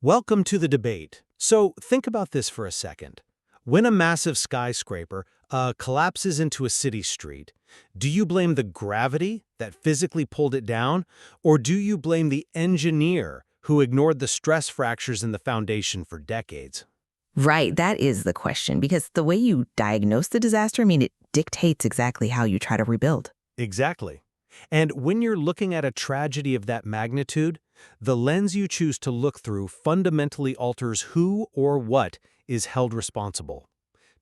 Welcome to the debate. So think about this for a second. When a massive skyscraper collapses into a city street, do you blame the gravity that physically pulled it down, or do you blame the engineer who ignored the stress fractures in the foundation for decades? Right, that is the question, because the way you diagnose the disaster, it dictates exactly how you try to rebuild. Exactly. And when you're looking at a tragedy of that magnitude, the lens you choose to look through fundamentally alters who or what is held responsible.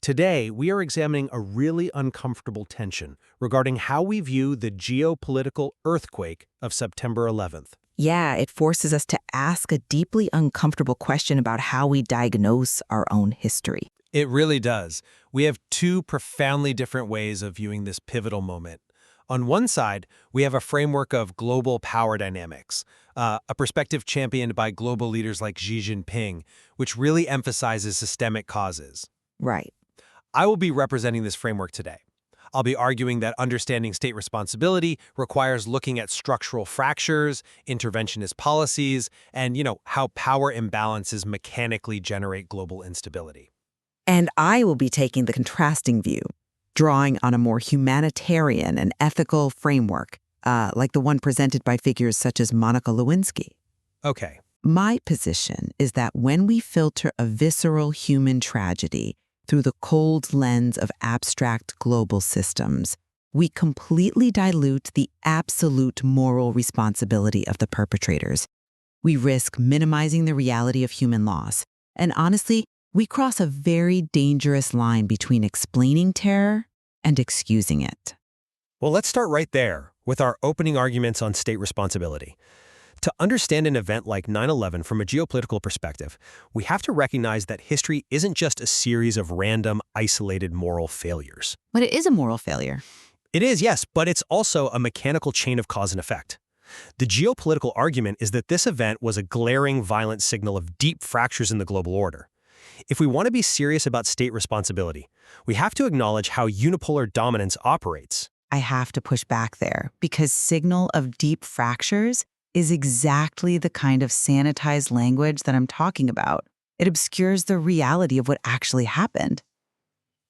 Today, we are examining a really uncomfortable tension regarding how we view the geopolitical earthquake of September 11th. Yeah, it forces us to ask a deeply uncomfortable question about how we diagnose our own history. It really does. We have two profoundly different ways of viewing this pivotal moment. On one side, we have a framework of global power dynamics, a perspective championed by global leaders like Xi Jinping, which really emphasizes systemic causes. Right. I will be representing this framework today. I'll be arguing that understanding state responsibility requires looking at structural fractures, interventionist policies, and, how power imbalances mechanically generate global instability. And I will be taking the contrasting view, drawing on a more humanitarian and ethical framework, like the one presented by figures such as Monica Lewinsky. Okay. My position is that when we filter a visceral human tragedy through the cold lens of abstract global systems, we completely dilute the absolute moral responsibility of the perpetrators. We risk minimizing the reality of human loss. And honestly, we cross a very dangerous line between explaining terror and excusing it. Well, let's start right there with our opening arguments on state responsibility. To understand an event like 9/11 from a geopolitical perspective, we have to recognize that history isn't just a series of random, isolated moral failures. But it is a moral failure. It is, yes, but it's also a mechanical chain of cause and effect. The geopolitical argument is that this event was a glaring, violent signal of deep fractures in the global order. If we want to be serious about state responsibility, we have to acknowledge how unipolar dominance operates. I have to push back there because signal of deep fractures is exactly the kind of sanitized language that I'm talking about. It obscures the reality of what actually happened.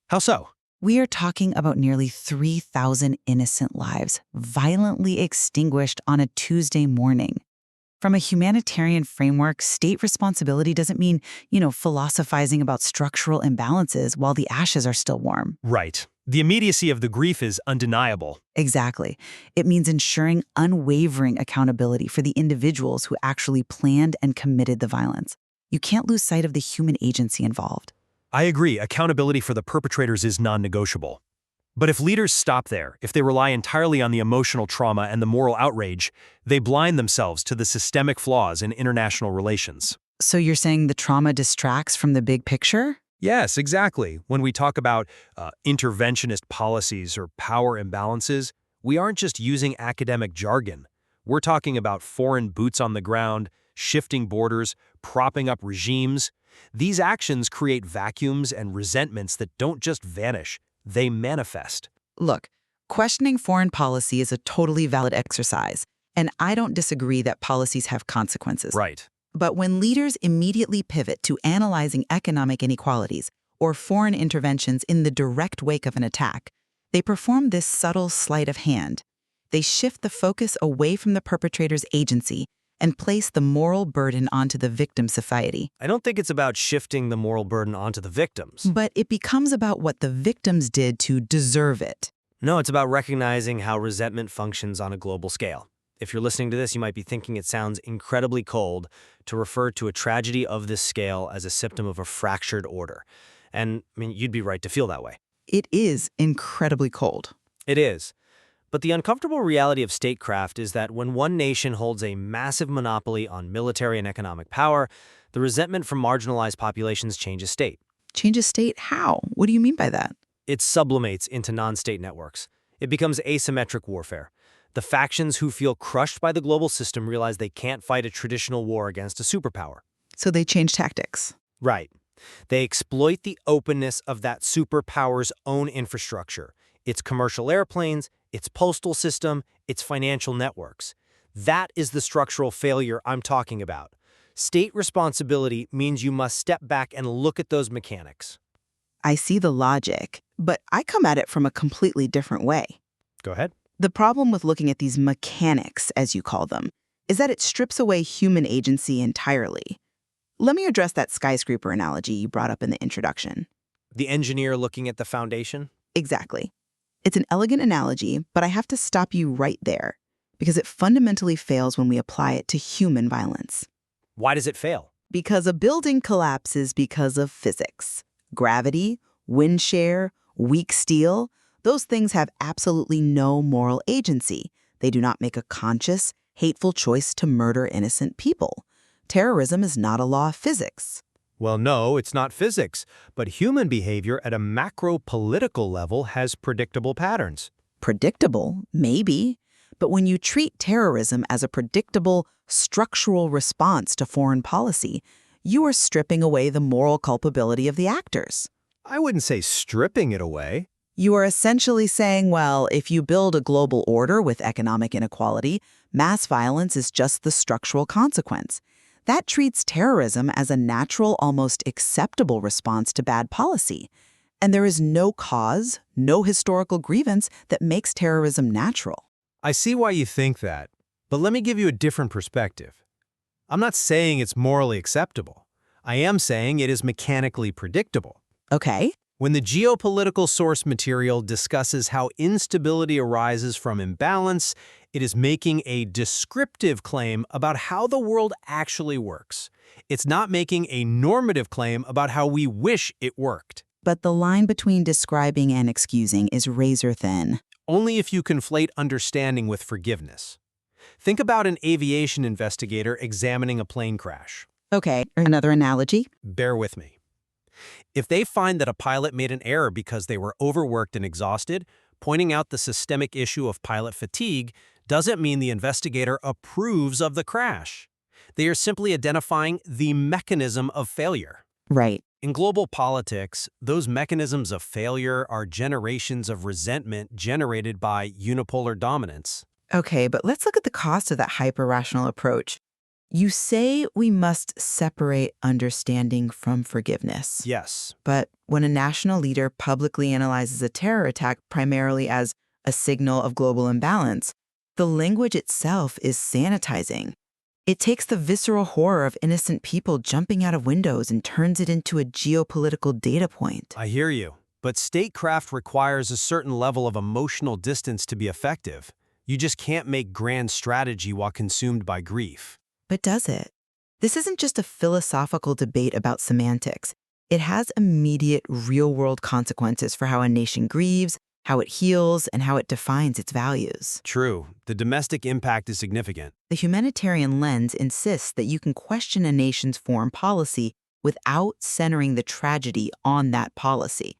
How so? We are talking about nearly 3,000 innocent lives violently extinguished on a Tuesday morning. From a humanitarian framework, state responsibility doesn't mean, philosophizing about structural imbalances while the ashes are still warm. Right. The immediacy of the grief is undeniable. Exactly. It means ensuring unwavering accountability for the individuals who actually planned and committed the violence. You can't lose sight of the human agency involved. I agree, accountability for the perpetrators is non-negotiable. But if leaders stop there, if they rely entirely on the emotional trauma and the moral outrage, they blind themselves to the systemic flaws in international relations. So you're saying the trauma distracts from the big picture? Yes, exactly. When we talk about interventionist policies or power imbalances, we aren't just using academic jargon. We're talking about foreign boots on the ground, shifting borders, propping up regimes. These actions create vacuums and resentments that don't just vanish, they manifest. Look, questioning foreign policy is a totally valid exercise, and I don't disagree that policies have consequences. Right. But when leaders immediately pivot to analyzing economic inequalities or foreign interventions in the direct wake of an attack, they perform this subtle sleight of hand. They shift the focus away from the perpetrator's agency and place the moral burden onto the victim society. I don't think it's about shifting the moral burden onto the victims. But it becomes about what the victims did to deserve it. No, it's about recognizing how resentment functions on a global scale. If you're listening to this, you might be thinking it sounds incredibly cold to refer to a tragedy of this scale as a symptom of a fractured order. And, you'd be right to feel that way. It is incredibly cold. It is. But the uncomfortable reality of statecraft is that when one nation holds a massive monopoly on military and economic power, the resentment from marginalized populations changes state. Changes state how? What do you mean by that? It sublimates into non-state networks. It becomes asymmetric warfare. The factions who feel crushed by the global system realize they can't fight a traditional war against a superpower. So they change tactics. Right. They exploit the openness of that superpower's own infrastructure, its commercial airplanes, its postal system, its financial networks. That is the structural failure I'm talking about. State responsibility means you must step back and look at those mechanics. I see the logic, but I come at it from a completely different way. Go ahead. The problem with looking at these mechanics, as you call them, is that it strips away human agency entirely. Let me address that skyscraper analogy you brought up in the introduction. The engineer looking at the foundation? Exactly. It's an elegant analogy, but I have to stop you right there, because it fundamentally fails when we apply it to human violence. Why does it fail? Because a building collapses because of physics. Gravity, wind shear, weak steel, those things have absolutely no moral agency. They do not make a conscious, hateful choice to murder innocent people. Terrorism is not a law of physics. Well, no, it's not physics, but human behavior at a macro-political level has predictable patterns. Predictable, maybe. But when you treat terrorism as a predictable, structural response to foreign policy, you are stripping away the moral culpability of the actors. I wouldn't say stripping it away. You are essentially saying, well, if you build a global order with economic inequality, mass violence is just the structural consequence. That treats terrorism as a natural, almost acceptable response to bad policy. And there is no cause, no historical grievance that makes terrorism natural. I see why you think that, but let me give you a different perspective. I'm not saying it's morally acceptable. I am saying it is mechanically predictable. Okay. When the geopolitical source material discusses how instability arises from imbalance, it is making a descriptive claim about how the world actually works. It's not making a normative claim about how we wish it worked. But the line between describing and excusing is razor thin. Only if you conflate understanding with forgiveness. Think about an aviation investigator examining a plane crash. Okay, another analogy? Bear with me. If they find that a pilot made an error because they were overworked and exhausted, pointing out the systemic issue of pilot fatigue doesn't mean the investigator approves of the crash. They are simply identifying the mechanism of failure. Right. In global politics, those mechanisms of failure are generations of resentment generated by unipolar dominance. Okay, but let's look at the cost of that hyper-rational approach. You say we must separate understanding from forgiveness. Yes. But when a national leader publicly analyzes a terror attack primarily as a signal of global imbalance, the language itself is sanitizing. It takes the visceral horror of innocent people jumping out of windows and turns it into a geopolitical data point. I hear you. But statecraft requires a certain level of emotional distance to be effective. You just can't make grand strategy while consumed by grief. But does it? This isn't just a philosophical debate about semantics. It has immediate, real-world consequences for how a nation grieves, how it heals, and how it defines its values. True. The domestic impact is significant. The humanitarian lens insists that you can question a nation's foreign policy without centering the tragedy on that policy.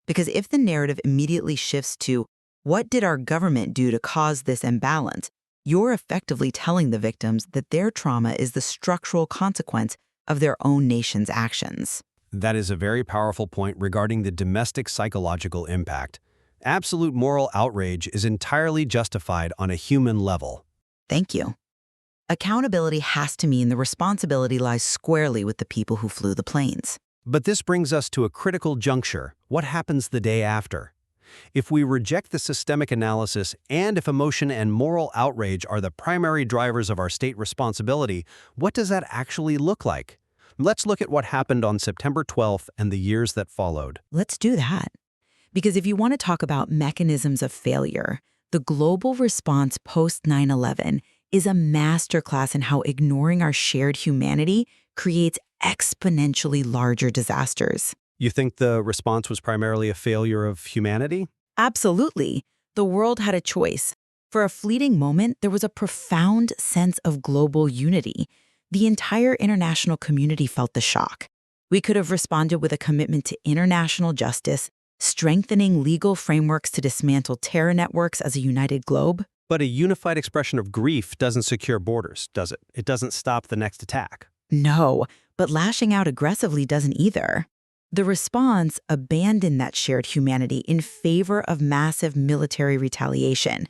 Because if the narrative immediately shifts to, what did our government do to cause this imbalance? You're effectively telling the victims that their trauma is the structural consequence of their own nation's actions. That is a very powerful point regarding the domestic psychological impact. Absolute moral outrage is entirely justified on a human level. Thank you. Accountability has to mean the responsibility lies squarely with the people who flew the planes. But this brings us to a critical juncture. What happens the day after? If we reject the systemic analysis and if emotion and moral outrage are the primary drivers of our state responsibility, what does that actually look like? Let's look at what happened on September 12th and the years that followed. Let's do that. Because if you want to talk about mechanisms of failure, the global response post 9/11 is a masterclass in how ignoring our shared humanity creates exponentially larger disasters. You think the response was primarily a failure of humanity? Absolutely. The world had a choice. For a fleeting moment, there was a profound sense of global unity. The entire international community felt the shock. We could have responded with a commitment to international justice, strengthening legal frameworks to dismantle terror networks as a united globe. But a unified expression of grief doesn't secure borders, does it? It doesn't stop the next attack. No, but lashing out aggressively doesn't either. The response abandoned that shared humanity in favor of massive military retaliation.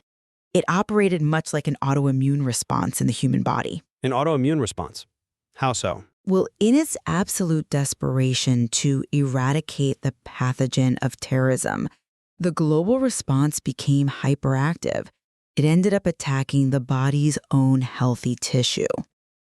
It operated much like an autoimmune response in the human body. An autoimmune response. How so? Well, in its absolute desperation to eradicate the pathogen of terrorism, the global response became hyperactive. It ended up attacking the body's own healthy tissue.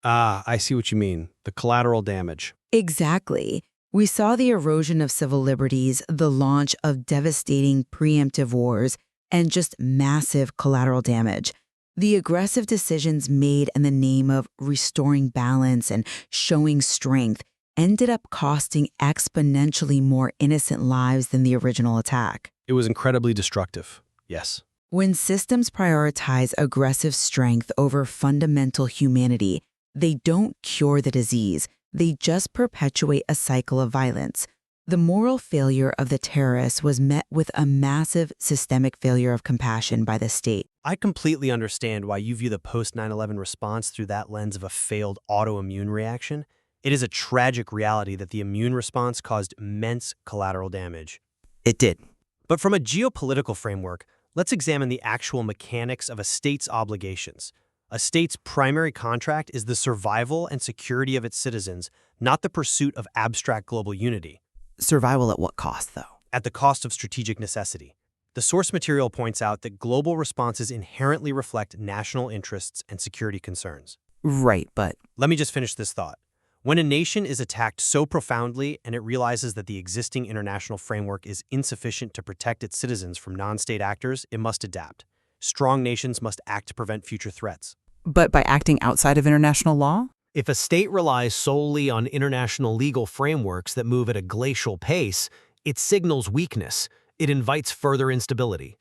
Ah, I see what you mean. The collateral damage. Exactly. We saw the erosion of civil liberties, the launch of devastating preemptive wars, and just massive collateral damage. The aggressive decisions made in the name of restoring balance and showing strength ended up costing exponentially more innocent lives than the original attack. It was incredibly destructive. Yes. When systems prioritize aggressive strength over fundamental humanity, they don't cure the disease, they just perpetuate a cycle of violence. The moral failure of the terrorists was met with a massive systemic failure of compassion by the state. I completely understand why you view the post-9/11 response through that lens of a failed autoimmune reaction. It is a tragic reality that the immune response caused immense collateral damage. It did. But from a geopolitical framework, let's examine the actual mechanics of a state's obligations. A state's primary contract is the survival and security of its citizens, not the pursuit of abstract global unity. Survival at what cost, though? At the cost of strategic necessity. The source material points out that global responses inherently reflect national interests and security concerns. Right, but Let me just finish this thought. When a nation is attacked so profoundly and it realizes that the existing international framework is insufficient to protect its citizens from non-state actors, it must adapt. Strong nations must act to prevent future threats. But by acting outside of international law? If a state relies solely on international legal frameworks that move at a glacial pace, it signals weakness. It invites further instability.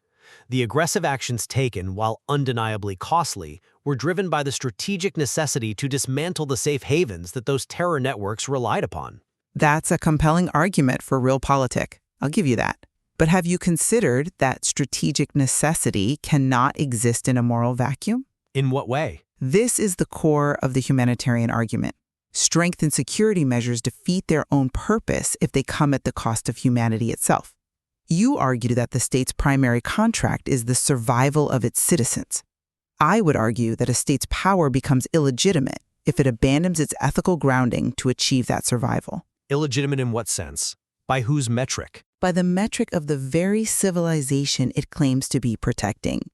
The aggressive actions taken, while undeniably costly, were driven by the strategic necessity to dismantle the safe havens that those terror networks relied upon. That's a compelling argument for realpolitik. I'll give you that. But have you considered that strategic necessity cannot exist in a moral vacuum? In what way? This is the core of the humanitarian argument. Strength and security measures defeat their own purpose if they come at the cost of humanity itself. You argue that the state's primary contract is the survival of its citizens. I would argue that a state's power becomes illegitimate if it abandons its ethical grounding to achieve that survival. Illegitimate in what sense? By whose metric? By the metric of the very civilization it claims to be protecting.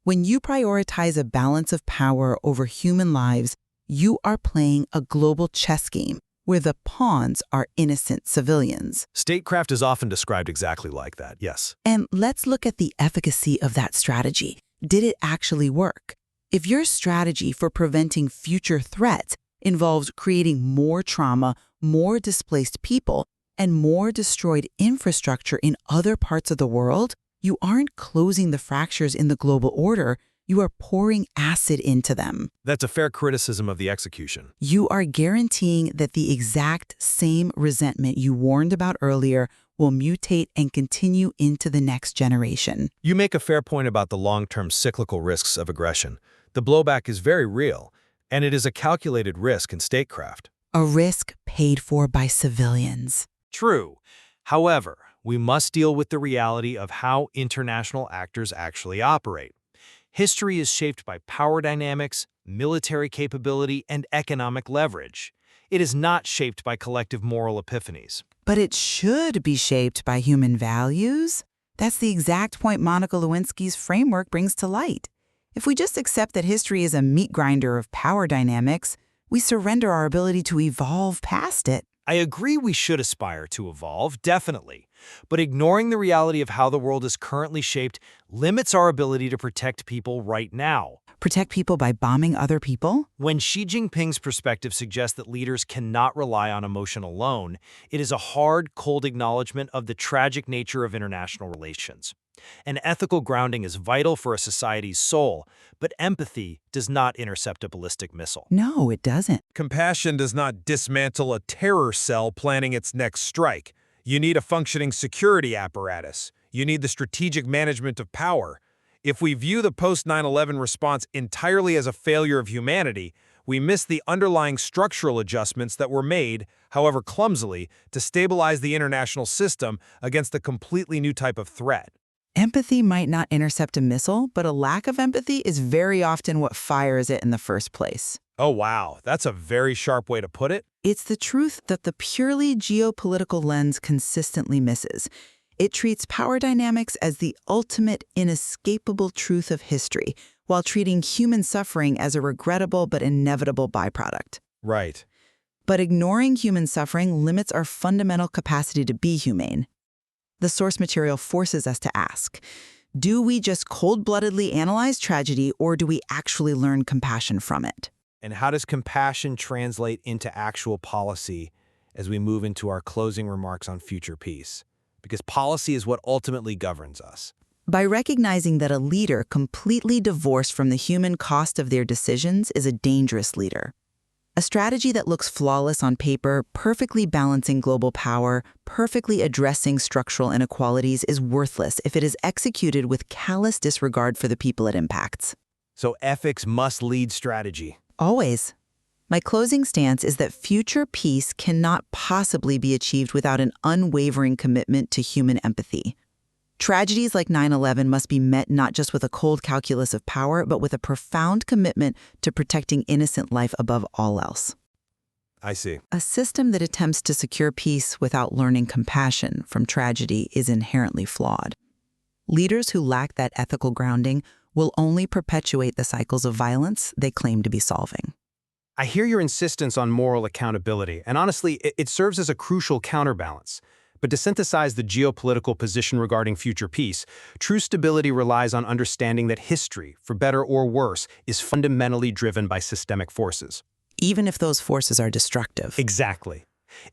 When you prioritize a balance of power over human lives, you are playing a global chess game where the pawns are innocent civilians. Statecraft is often described exactly like that, yes. And let's look at the efficacy of that strategy. Did it actually work? If your strategy for preventing future threats involves creating more trauma, more displaced people, and more destroyed infrastructure in other parts of the world, you aren't closing the fractures in the global order, you are pouring acid into them. That's a fair criticism of the execution. You are guaranteeing that the exact same resentment you warned about earlier will mutate and continue into the next generation. You make a fair point about the long-term cyclical risks of aggression. The blowback is very real, and it is a calculated risk in statecraft. A risk paid for by civilians. True. However, we must deal with the reality of how international actors actually operate. History is shaped by power dynamics, military capability, and economic leverage. It is not shaped by collective moral epiphanies. But it should be shaped by human values. That's the exact point Monica Lewinsky's framework brings to light. If we just accept that history is a meat grinder of power dynamics, we surrender our ability to evolve past it. I agree we should aspire to evolve, definitely. But ignoring the reality of how the world is currently shaped limits our ability to protect people right now. Protect people by bombing other people? When Xi Jinping's perspective suggests that leaders cannot rely on emotion alone, it is a hard, cold acknowledgement of the tragic nature of international relations. An ethical grounding is vital for a society's soul, but empathy does not intercept a ballistic missile. No, it doesn't. Compassion does not dismantle a terror cell planning its next strike. You need a functioning security apparatus. You need the strategic management of power. If we view the post-9/11 response entirely as a failure of humanity, we miss the underlying structural adjustments that were made, however clumsily, to stabilize the international system against a completely new type of threat. Empathy might not intercept a missile, but a lack of empathy is very often what fires it in the first place. Oh, wow. That's a very sharp way to put it. It's the truth that the purely geopolitical lens consistently misses. It treats power dynamics as the ultimate, inescapable truth of history, while treating human suffering as a regrettable but inevitable byproduct. Right. But ignoring human suffering limits our fundamental capacity to be humane. The source material forces us to ask, do we just cold-bloodedly analyze tragedy, or do we actually learn compassion from it? And how does compassion translate into actual policy as we move into our closing remarks on future peace? Because policy is what ultimately governs us. By recognizing that a leader completely divorced from the human cost of their decisions is a dangerous leader. A strategy that looks flawless on paper, perfectly balancing global power, perfectly addressing structural inequalities is worthless if it is executed with callous disregard for the people it impacts. So ethics must lead strategy. Always. My closing stance is that future peace cannot possibly be achieved without an unwavering commitment to human empathy. Tragedies like 9/11 must be met not just with a cold calculus of power, but with a profound commitment to protecting innocent life above all else. I see. A system that attempts to secure peace without learning compassion from tragedy is inherently flawed. Leaders who lack that ethical grounding will only perpetuate the cycles of violence they claim to be solving. I hear your insistence on moral accountability, and honestly, it serves as a crucial counterbalance. But to synthesize the geopolitical position regarding future peace, true stability relies on understanding that history, for better or worse, is fundamentally driven by systemic forces. Even if those forces are destructive. Exactly.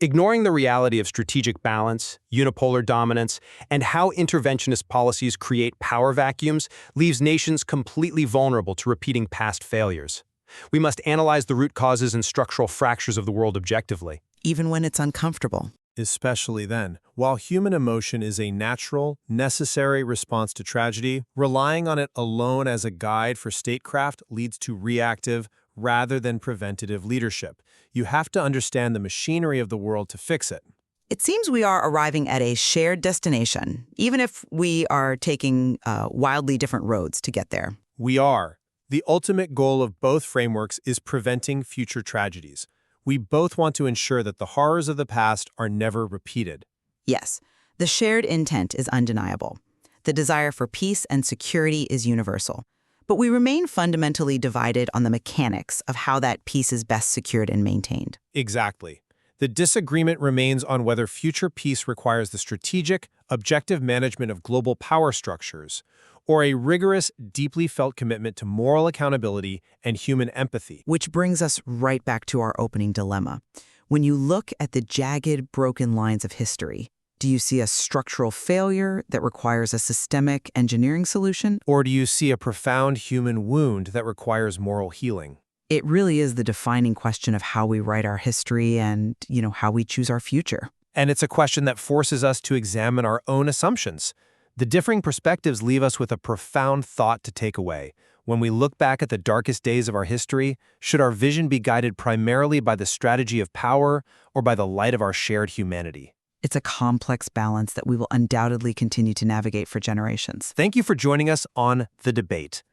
Ignoring the reality of strategic balance, unipolar dominance, and how interventionist policies create power vacuums leaves nations completely vulnerable to repeating past failures. We must analyze the root causes and structural fractures of the world objectively. Even when it's uncomfortable. Especially then, while human emotion is a natural, necessary response to tragedy, relying on it alone as a guide for statecraft leads to reactive rather than preventative leadership. You have to understand the machinery of the world to fix it. It seems we are arriving at a shared destination, even if we are taking wildly different roads to get there. We are. The ultimate goal of both frameworks is preventing future tragedies. We both want to ensure that the horrors of the past are never repeated. Yes, the shared intent is undeniable. The desire for peace and security is universal. But we remain fundamentally divided on the mechanics of how that peace is best secured and maintained. Exactly. The disagreement remains on whether future peace requires the strategic, objective management of global power structures, or a rigorous, deeply felt commitment to moral accountability and human empathy. Which brings us right back to our opening dilemma. When you look at the jagged, broken lines of history, do you see a structural failure that requires a systemic engineering solution? Or do you see a profound human wound that requires moral healing? It really is the defining question of how we write our history and, how we choose our future. And it's a question that forces us to examine our own assumptions. The differing perspectives leave us with a profound thought to take away. When we look back at the darkest days of our history, should our vision be guided primarily by the strategy of power or by the light of our shared humanity? It's a complex balance that we will undoubtedly continue to navigate for generations. Thank you for joining us on The Debate.